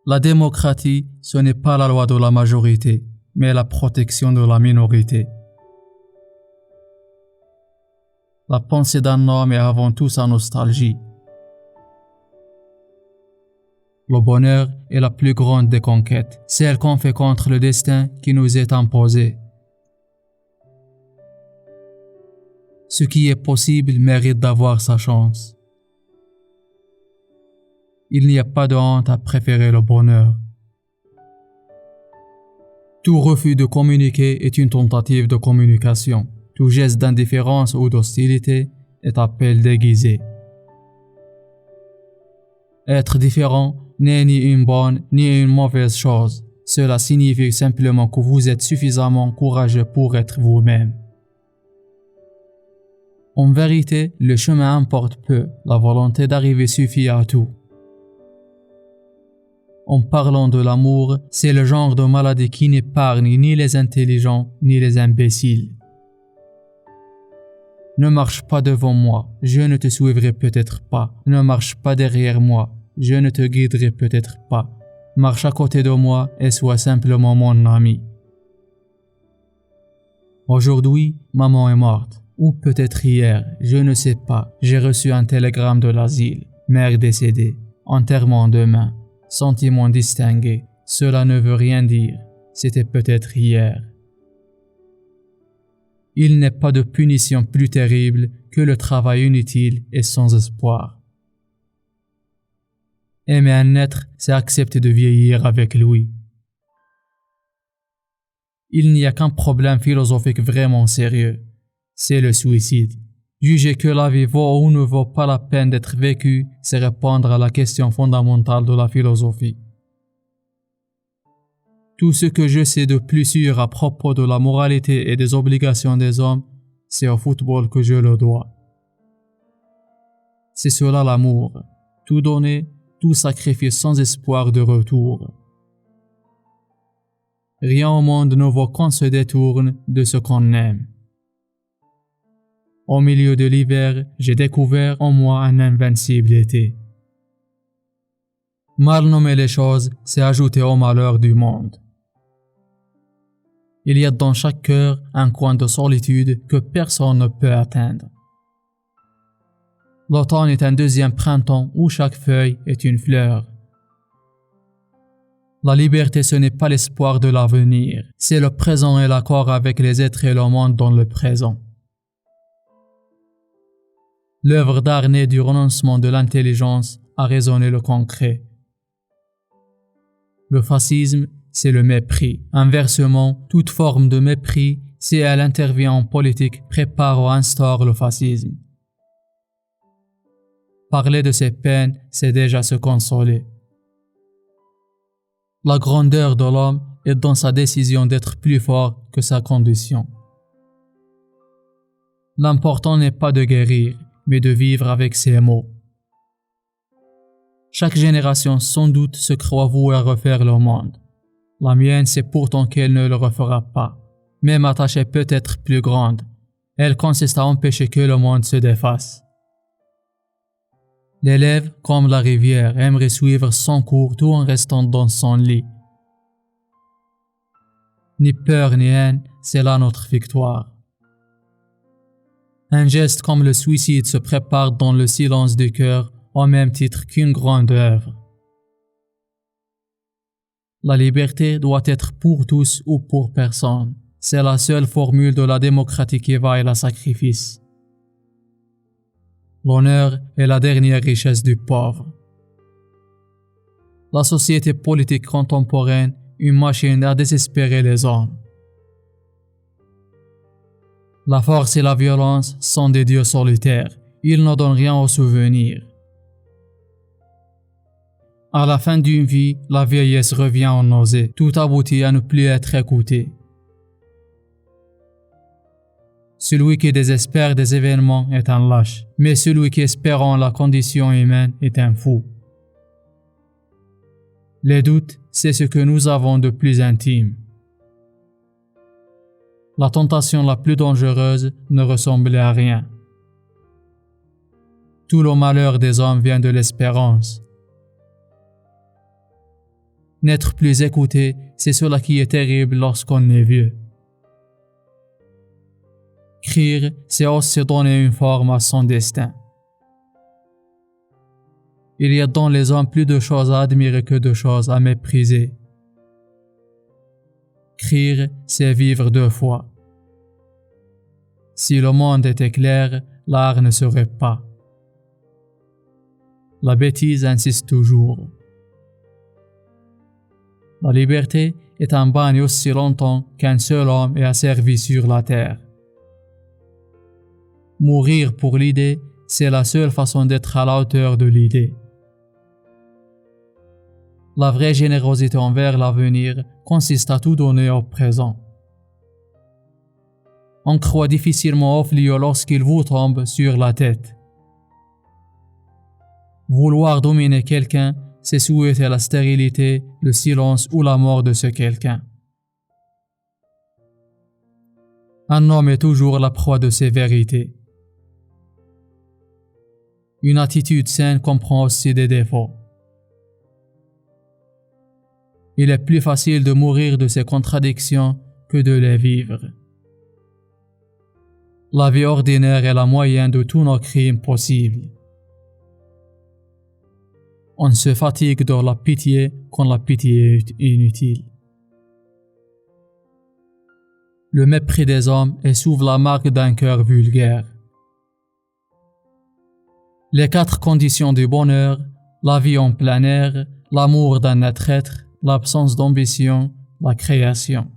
La démocratie, ce n'est pas la loi de la majorité, mais la protection de la minorité. La pensée d'un homme est avant tout sa nostalgie. Le bonheur est la plus grande des conquêtes, celle qu'on fait contre le destin qui nous est imposé. Ce qui est possible mérite d'avoir sa chance. Il n'y a pas de honte à préférer le bonheur. Tout refus de communiquer est une tentative de communication. Tout geste d'indifférence ou d'hostilité est appel déguisé. Être différent n'est ni une bonne ni une mauvaise chose. Cela signifie simplement que vous êtes suffisamment courageux pour être vous-même. En vérité, le chemin importe peu, la volonté d'arriver suffit à tout. En parlant de l'amour, c'est le genre de maladie qui n'épargne ni les intelligents ni les imbéciles. Ne marche pas devant moi, je ne te suivrai peut-être pas. Ne marche pas derrière moi, je ne te guiderai peut-être pas. Marche à côté de moi et sois simplement mon ami. Aujourd'hui, maman est morte. Ou peut-être hier, je ne sais pas. J'ai reçu un télégramme de l'asile. Mère décédée. Enterrement demain. Sentiment distingué. Cela ne veut rien dire. C'était peut-être hier. Il n'est pas de punition plus terrible que le travail inutile et sans espoir. Aimer un être, c'est accepter de vieillir avec lui. Il n'y a qu'un problème philosophique vraiment sérieux. C'est le suicide. Juger que la vie vaut ou ne vaut pas la peine d'être vécue, c'est répondre à la question fondamentale de la philosophie. Tout ce que je sais de plus sûr à propos de la moralité et des obligations des hommes, c'est au football que je le dois. C'est cela l'amour. Tout donner, tout sacrifier sans espoir de retour. Rien au monde ne vaut qu'on se détourne de ce qu'on aime. Au milieu de l'hiver, j'ai découvert en moi un invincible été. Mal nommer les choses, c'est ajouter au malheur du monde. Il y a dans chaque cœur un coin de solitude que personne ne peut atteindre. L'automne est un deuxième printemps où chaque feuille est une fleur. La liberté, ce n'est pas l'espoir de l'avenir, c'est le présent et l'accord avec les êtres et le monde dans le présent. L'œuvre d'art née du renoncement de l'intelligence a raisonné le concret. Le fascisme, c'est le mépris. Inversement, toute forme de mépris, si elle intervient en politique, prépare ou instaure le fascisme. Parler de ses peines, c'est déjà se consoler. La grandeur de l'homme est dans sa décision d'être plus fort que sa condition. L'important n'est pas de guérir, mais de vivre avec ses maux. Chaque génération sans doute se croit vouée à refaire le monde. La mienne sait pourtant qu'elle ne le refera pas. Mais ma tâche est peut-être plus grande. Elle consiste à empêcher que le monde se défasse. L'élève, comme la rivière, aimerait suivre son cours tout en restant dans son lit. Ni peur ni haine, c'est là notre victoire. Un geste comme le suicide se prépare dans le silence du cœur au même titre qu'une grande œuvre. La liberté doit être pour tous ou pour personne. C'est la seule formule de la démocratie qui vaille le sacrifice. L'honneur est la dernière richesse du pauvre. La société politique contemporaine, une machine à désespérer les hommes. La force et la violence sont des dieux solitaires. Ils ne donnent rien aux souvenirs. À la fin d'une vie, la vieillesse revient en nausée. Tout aboutit à ne plus être écouté. Celui qui désespère des événements est un lâche, mais celui qui espère en la condition humaine est un fou. Les doutes, c'est ce que nous avons de plus intime. La tentation la plus dangereuse ne ressemblait à rien. Tout le malheur des hommes vient de l'espérance. N'être plus écouté, c'est cela qui est terrible lorsqu'on est vieux. Écrire, c'est aussi donner une forme à son destin. Il y a dans les hommes plus de choses à admirer que de choses à mépriser. Écrire, c'est vivre 2 fois. Si le monde était clair, l'art ne serait pas. La bêtise insiste toujours. La liberté est un bagne aussi longtemps qu'un seul homme est asservi sur la terre. Mourir pour l'idée, c'est la seule façon d'être à la hauteur de l'idée. La vraie générosité envers l'avenir consiste à tout donner au présent. On croit difficilement au fléau lorsqu'il vous tombe sur la tête. Vouloir dominer quelqu'un, c'est souhaiter la stérilité, le silence ou la mort de ce quelqu'un. Un homme est toujours la proie de ses vérités. Une attitude saine comprend aussi des défauts. Il est plus facile de mourir de ses contradictions que de les vivre. La vie ordinaire est la moyenne de tous nos crimes possibles. On se fatigue de la pitié quand la pitié est inutile. Le mépris des hommes est souvent la marque d'un cœur vulgaire. Les 4 conditions du bonheur, la vie en plein air, l'amour d'un être, l'absence d'ambition, la création.